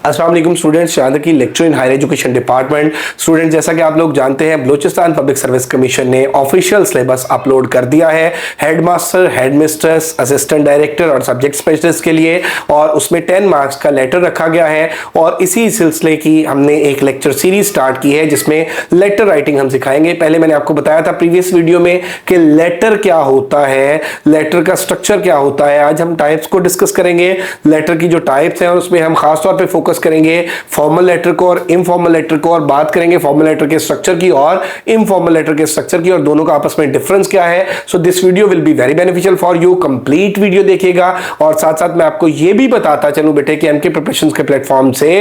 अस्सलाम वालेकुम स्टूडेंट्स, शानदार की lecture in higher education department. Student, जैसा कि आप लोग जानते हैं, बलूचिस्तान पब्लिक सर्विस कमीशन ने ऑफिशियल सिलेबस अपलोड कर दिया है हेडमास्टर, हेडमिस्ट्रेस, असिस्टेंट डायरेक्टर और सब्जेक्ट स्पेशलिस्ट के लिए, और उसमें 10 मार्क्स का लेटर रखा गया है। और इसी सिलसिले की हमने एक लेक्चर सीरीज स्टार्ट की है जिसमें लेटर राइटिंग हम सिखाएंगे। पहले मैंने आपको बताया था प्रीवियस वीडियो में कि लेटर क्या होता है, लेटर का स्ट्रक्चर क्या होता है। आज हम टाइप्स को डिस्कस करेंगे, लेटर की जो टाइप्स हैं, और उसमें हम खासतौर पे फोकस करेंगे फॉर्मल लेटर को और इनफॉर्मल लेटर को, और बात करेंगे फॉर्मल लेटर के स्ट्रक्चर की और इनफॉर्मल लेटर के स्ट्रक्चर की, और दोनों का आपस में डिफरेंस क्या है। So this video will be very beneficial for you. Complete video देखिएगा। और साथ साथ मैं आपको यह भी बताता चलूं बेटे कि एमके प्रिपरेशंस के प्लेटफॉर्म से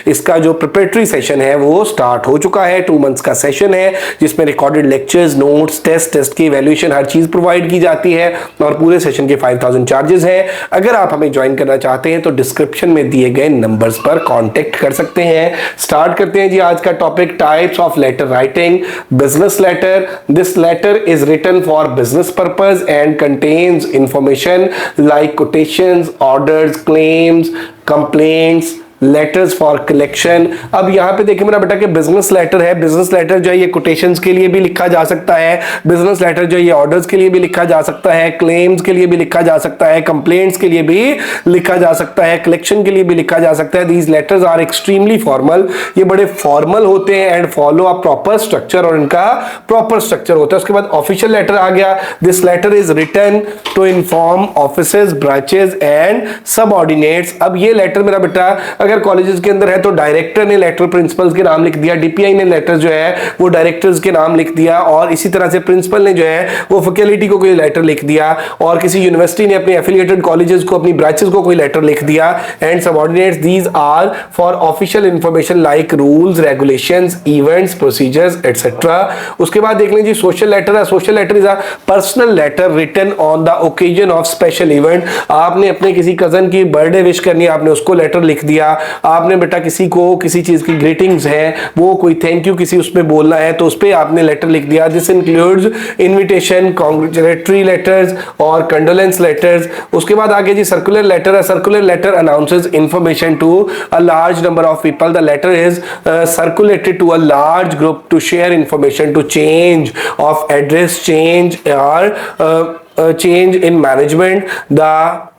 इसका जो प्रिपरेटरी सेशन है वो स्टार्ट हो चुका है। 2 मंथ्स का सेशन है जिसमें रिकॉर्डेड लेक्चर्स, नोट्स, टेस्ट की इवैल्यूएशन, हर चीज प्रोवाइड की जाती है, और पूरे सेशन के 5000 चार्जेस हैं। अगर आप हमें ज्वाइन करना चाहते हैं तो डिस्क्रिप्शन में दिए गए नंबर्स पर कांटेक्ट कर सकते हैं। स्टार्ट करते हैं जी आज का topic, types of letter writing. Business letter, this letter is written for business purpose and contains information like quotations, orders, claims, complaints, letters for collection. अब यहां पे देखिए मेरा बेटा कि बिजनेस लेटर है। बिजनेस लेटर जो है ये कोटेशंस के लिए भी लिखा जा सकता है, बिजनेस लेटर जो है ये ऑर्डर्स के लिए भी लिखा जा सकता है, क्लेम्स के लिए भी लिखा जा सकता है, कंप्लेंट्स के लिए भी लिखा जा सकता है, कलेक्शन के लिए भी लिखा जा सकता है। These letters are extremely formal, ये बड़े फॉर्मल होते हैं and follow a proper structure, और इनका प्रॉपर स्ट्रक्चर होता है। उसके बाद ऑफिशियल लेटर आ गया। This letter is written to inform offices, branches and subordinates. अब ये लेटर मेरा बेटा अगर कॉलेजेस के अंदर है तो डायरेक्टर ने लेटर प्रिंसिपल्स के नाम लिख दिया, डीपीआई ने लेटर जो है वो डायरेक्टर्स के नाम लिख दिया, और इसी तरह से प्रिंसिपल ने जो है वो फैकल्टी को कोई लेटर लिख दिया, और किसी यूनिवर्सिटी ने अपने एफिलिएटेड कॉलेजेस को, अपनी ब्रांचेस को कोई लेटर लिख दिया। And subordinates, these are for official information like rules, regulations, events, procedures etcetera. उसके बाद देख लीजिए सोशल लेटर है। Social letter is a personal letter written on the occasion of special event. आपने अपने किसी कजन की बर्थडे विश करनी है, आपने उसको लेटर लिख दिया। आपने बेटा किसी को किसी चीज की ग्रीटिंग्स है, वो कोई थैंक यू किसी उसमें बोलना है तो उस पे आपने लेटर लिख दिया। This includes invitation, congratulatory letters और कंडोलेंस लेटर्स। उसके बाद आगे जी सर्कुलर लेटर है। Circular letter announces information to a large number of people. The letter is circulated to a large group to share information, to change of address, change और change in management, the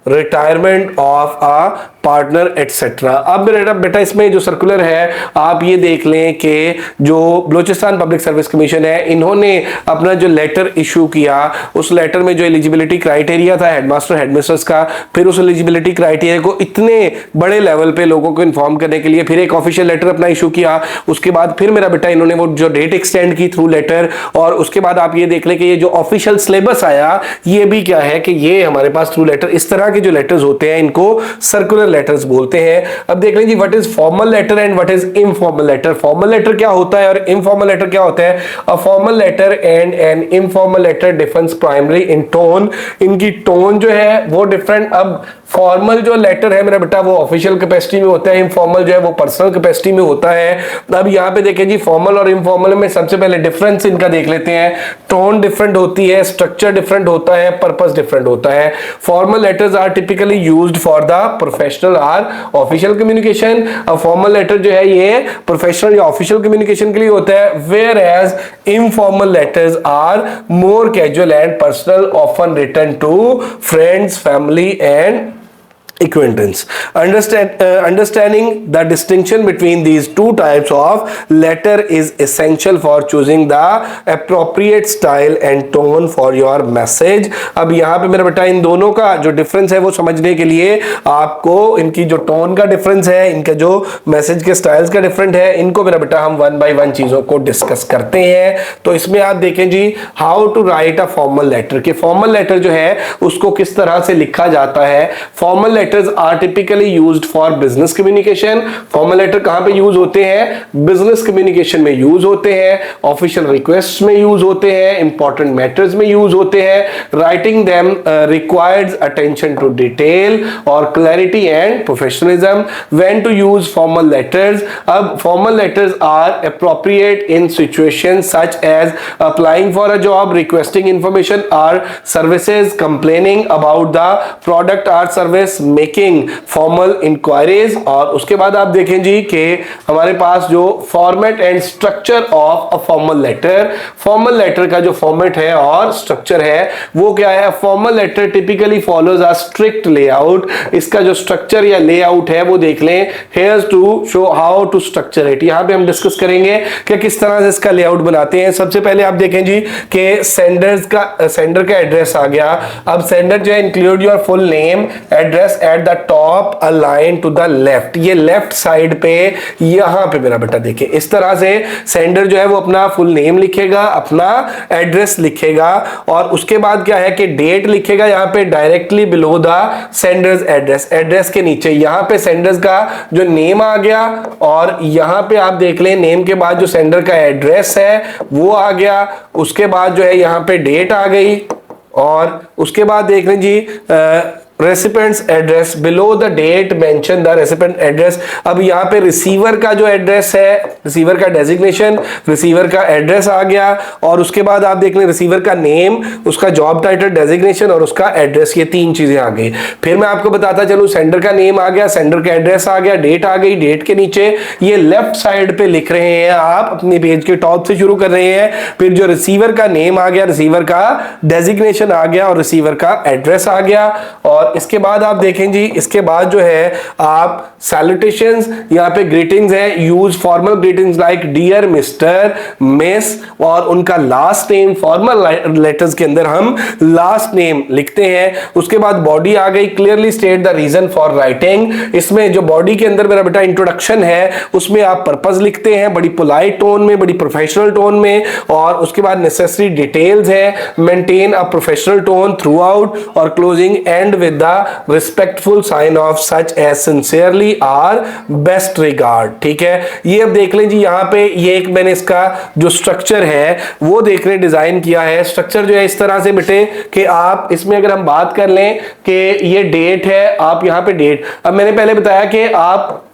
retirement of a partner etcetera. अब मेरा बेटा इसमें जो circular है आप ये देख लें कि जो बलूचिस्तान पब्लिक सर्विस कमीशन है इन्होंने अपना जो लेटर इशू किया, उस लेटर में जो एलिजिबिलिटी क्राइटेरिया था हेडमास्टर हेडमिस्ट्रेस का, फिर उस एलिजिबिलिटी क्राइटेरिया को इतने बड़े लेवल पे लोगों को इन्फॉर्म करने के लिए फिर एक ऑफिशियल लेटर अपना इशू किया। उसके बाद फिर मेरा बेटा इन्होंने वो जो डेट एक्सटेंड की थ्रू लेटर, और उसके बाद आप ये देख लें कि ये जो ऑफिशियल सिलेबस आया ये भी क्या है कि ये हमारे पास थ्रू लेटर, इस तरह के जो लेटर्स होते हैं इनको सर्कुलर लेटर्स बोलते हैं। अब देख लीजिए what is formal letter and what is informal letter. Formal letter क्या होता है और इनफॉर्मल लेटर क्या होता है। A formal letter and an informal letter difference primary in tone. इनकी टोन जो है वो डिफरेंट। अब फॉर्मल जो लेटर है मेरा बेटा वो ऑफिशियल कैपेसिटी में होता है, इनफॉर्मल जो है वो पर्सनल कैपेसिटी में होता है। अब यहाँ पे देखें जी फॉर्मल और इनफॉर्मल में सबसे पहले डिफरेंस इनका देख लेते हैं। टोन डिफरेंट होती है, स्ट्रक्चर डिफरेंट होता है, पर्पस डिफरेंट होता है। Formal letters are typically used for the professional or official communication. Formal letter जो है ये प्रोफेशनल या ऑफिशियल कम्युनिकेशन के लिए होता है, whereas informal letters are more casual and personal, often written to friends, family and acquaintance. Understanding the distinction between these two types of letter is essential for choosing the appropriate style and tone for your message. अब यहाँ पे मेरा बेटा इन दोनों का जो difference है वो समझने के लिए आपको इनकी जो टोन का डिफरेंस है, इनके जो मैसेज के स्टाइल्स का डिफरेंट है, इनको मेरा बेटा हम 1 by 1 चीजों को डिस्कस करते हैं। तो इसमें आप देखें जी how to write a formal letter, कि फॉर्मल लेटर जो है उसको किस तरह से लिखा जाता है। Formal letters are typically used for business communication. Formal letter कहां पे यूज होते हैं, बिजनेस कम्युनिकेशन में यूज होते हैं, ऑफिशियल रिक्वेस्ट में यूज होते हैं, इंपॉर्टेंट मैटर्स में यूज होते हैं। Writing them requires attention to detail और clarity and professionalism. When to use formal letters. अब formal letters are appropriate in situations such as applying for a job, requesting information और services, complaining about the product और service, making formal inquiries. और उसके बाद आप देखें जी कि हमारे पास जो format and structure of a formal letter, formal letter का जो फॉर्मेट है और स्ट्रक्चर है वो क्या है। Formal letter typically follows a strict layout. इसका जो स्ट्रक्चर या लेआउट है वो देख लें, here's to show how to structure it. यहां पे हम डिस्कस करेंगे कि किस तरह से इसका लेआउट बनाते हैं। सबसे पहले आप देखें जी कि सेंडर का एड्रेस आ गया। अब सेंडर जो है include your full name address at the top align to the left. ये लेफ्ट साइड पे यहां पे मेरा बेटा देखें इस तरह से सेंडर जो है वो अपना फुल नेम लिखेगा, अपना एड्रेस लिखेगा और उसके बाद क्या है कि डेट लिखेगा यहां पे directly below the sender's address. Address के नीचे यहां पे सेंडर्स का जो नेम आ गया और यहां पे आप देख लें नेम के बाद जो सेंडर का एड्रेस है वो आ गया। उसके बाद जो है यहां पे डेट आ गई और उसके बाद देख लें जी recipient's address below the date mention the recipient address. अब यहाँ पे रिसीवर का जो एड्रेस है, रिसीवर का डेजिग्नेशन, रिसीवर का एड्रेस आ गया और उसके बाद आप देख लें रिसीवर का नेम, उसका जॉब टाइटल, डेजिग्नेशन और उसका एड्रेस, ये तीन चीजें आ गई। फिर मैं आपको बताता चलूं सेंडर का नेम आ गया, सेंडर का एड्रेस आ गया, डेट आ गई, डेट के नीचे ये लेफ्ट साइड पे लिख रहे हैं आप अपने पेज के टॉप से शुरू कर रहे हैं। फिर जो रिसीवर का नेम आ गया, रिसीवर का डेजिग्नेशन आ गया और रिसीवर का एड्रेस आ गया। और इसके बाद आप देखें जी इसके बाद जो है आप सैल्यूटेशंस, यहाँ पे ग्रीटिंग्स है, use formal greetings like dear, mister, miss और उनका लास्ट नेम। फॉर्मल लेटर्स के अंदर हम लास्ट नेम लिखते हैं। उसके बाद बॉडी आ गई, clearly state the reason for writing. इसमें जो बॉडी के अंदर मेरा बेटा इंट्रोडक्शन है उसमें आप पर्पस लिखते हैं बड़ी पोलाइट टोन में, बड़ी प्रोफेशनल टोन में। और उसके बाद नेसेसरी डिटेल्स है, maintain a professional tone throughout और closing end with the respectful sign off such as sincerely or best regard. ठीक है, ये अब देख लें जी यहाँ पे ये एक मैंने इसका जो स्ट्रक्चर है वो देख रहे डिजाइन किया है। स्ट्रक्चर जो है इस तरह से बेटे कि आप इसमें अगर हम बात कर लें कि ये डेट है, आप यहाँ पे डेट, अब मैंने पहले बताया कि आप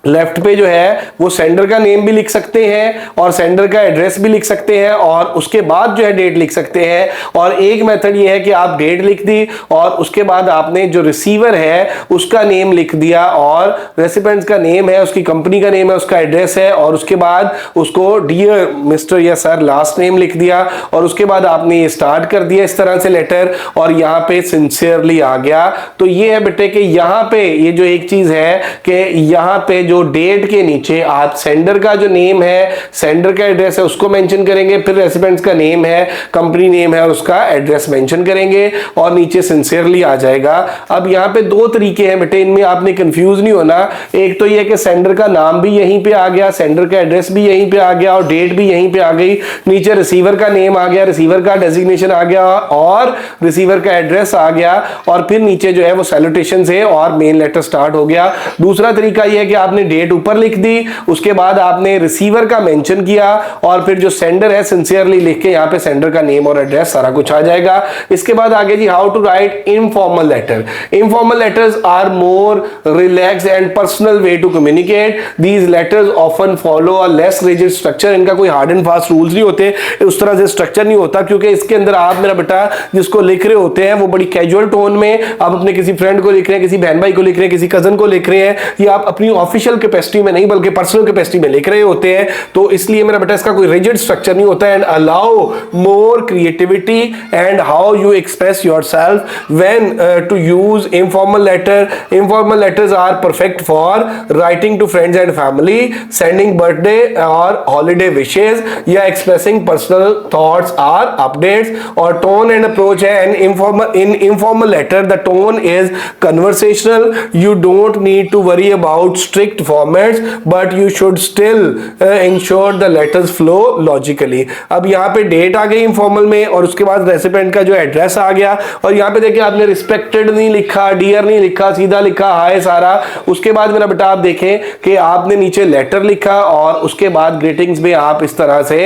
लेफ्ट पे जो है वो सेंडर का नेम भी लिख सकते हैं और सेंडर का एड्रेस भी लिख सकते हैं और उसके बाद जो है डेट लिख सकते हैं। और एक मेथड ये है कि आप डेट लिख दी और उसके बाद आपने जो रिसीवर है उसका नेम लिख दिया और रेसिपेंट्स का नेम है, उसकी कंपनी का नेम है, उसका एड्रेस है और उसके बाद उसको डियर मिस्टर या सर लास्ट नेम लिख दिया और उसके बाद आपने ये स्टार्ट कर दिया इस तरह से लेटर और यहाँ पे सिंसियरली आ गया। तो ये है बेटे कि यहाँ पे ये जो एक चीज है कि यहाँ पे जो डेट के नीचे आप सेंडर का जो नेम है, सेंडर का एड्रेस है उसको मेंशन करेंगे, फिर रेसिपेंट्स का नेम है, कंपनी नेम है और उसका एड्रेस मेंशन करेंगे और नीचे सिंसियरली आ जाएगा। अब यहाँ पे दो तरीके हैं बेटे, इनमें आपने कंफ्यूज नहीं होना। एक तो ये कि सेंडर का नाम भी यहीं पे आ गया, सेंडर का एड्रेस भी यहीं पे आ गया और डेट भी यहीं पे आ गई। नीचे रिसीवर का नेम आ गया, रिसीवर का डेजिग्नेशन आ गया और रिसीवर का एड्रेस आ गया और फिर नीचे जो है वो सैल्यूटेशन है और मेन लेटर स्टार्ट हो गया। दूसरा तरीका यह है कि आपने डेट ऊपर लिख दी, उसके बाद आपने रिसीवर का मेंशन किया और फिर जो सेंडर है सिंसियरली लिख के यहाँ पे सेंडर का नेम और एड्रेस सारा कुछ आ जाएगा। इसके बाद आगे जी how to write informal letter. Informal letters are more relax and personal way to communicate. These letters often follow a less rigid structure. इनका कोई हार्ड एंड फास्ट रूल्स नहीं होते, उस तरह से स्ट्रक्चर नहीं होता क्योंकि इसके अंदर आप मेरा बेटा जिसको लिख रहे होते हैं वो बड़ी कैजुअल टोन में, आप अपने किसी फ्रेंड को लिख रहे हैं, किसी बहन भाई को लिख रहे हैं, किसी कजन को लिख रहे हैं, या आप अपनी ऑफिशियल कैपेसिटी में नहीं बल्कि पर्सनल कैपेसिटी में लिख रहे होते हैं। तो इसलिए मेरा बेटा इसका कोई रिजिड स्ट्रक्चर नहीं होता है। And allow more creativity and how you express yourself when to use informal letter. Informal letters are perfect for writing to friends and family, sending birthday और हॉलीडे विशेस या expressing personal thoughts or updates. और tone and approach है and in informal letter the tone is conversational. You don't need to worry about strict formats but you should still ensure the letters flow logically. अब यहाँ पे date आ गई informal में और उसके बाद रेसिपेंट का जो एड्रेस आ गया और यहाँ पे देखिए आपने रिस्पेक्टेड नहीं लिखा, डियर नहीं लिखा, सीधा लिखा हाय सारा। उसके बाद मेरा बेटा आप देखें कि आपने नीचे लेटर लिखा और उसके बाद ग्रीटिंग्स में आप इस तरह से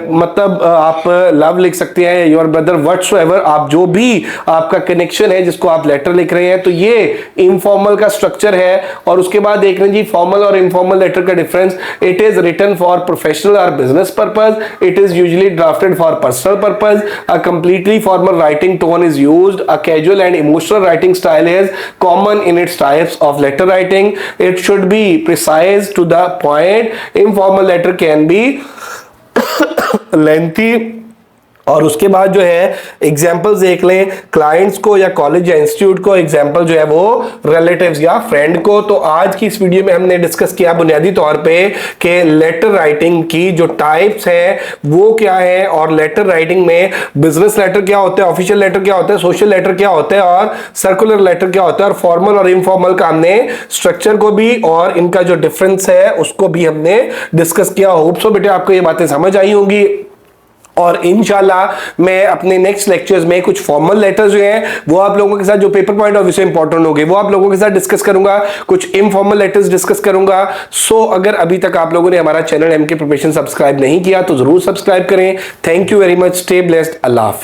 मतलब आप लव लिख सकते हैं, योर ब्रदर व्हाटसोएवर, आप जो भी आपका कनेक्शन है जिसको आप लेटर लिख रहे हैं। तो ये इनफॉर्मल का स्ट्रक्चर है। और उसके बाद देख देखें जी फॉर्मल और इनफॉर्मल लेटर का difference, it is written for professional और business purpose, it is usually drafted for personal purpose, a completely formal writing tone is used, a casual and emotional writing style is common in its types of letter writing, it should be precise to the point, informal letter can be lengthy. और उसके बाद जो है examples देख लें, clients को या college या इंस्टीट्यूट को, एग्जाम्पल जो है वो रिलेटिव्स या फ्रेंड को। तो आज की इस वीडियो में हमने डिस्कस किया बुनियादी तौर पे कि लेटर राइटिंग की जो टाइप्स है वो क्या है, और लेटर राइटिंग में बिजनेस लेटर क्या होता है, ऑफिशियल लेटर क्या होता है, सोशल लेटर क्या होता है, और सर्कुलर लेटर क्या होता है, और फॉर्मल और इनफॉर्मल का हमने स्ट्रक्चर को भी और इनका जो डिफरेंस है उसको भी हमने डिस्कस किया। होप सो बेटे आपको ये बातें समझ आई होंगी, और इंशाल्लाह मैं अपने नेक्स्ट लेक्चर्स में कुछ फॉर्मल लेटर्स जो हैं वो आप लोगों के साथ, जो पेपर पॉइंट ऑफ व्यू से इंपॉर्टेंट होंगे वो आप लोगों के साथ डिस्कस करूंगा, कुछ इनफॉर्मल लेटर्स डिस्कस करूंगा। सो अगर अभी तक आप लोगों ने हमारा चैनल एमके प्रिपरेशन सब्सक्राइब नहीं किया तो जरूर सब्सक्राइब करें। Thank you very much, stay blessed, अल्लाह हाफिज़।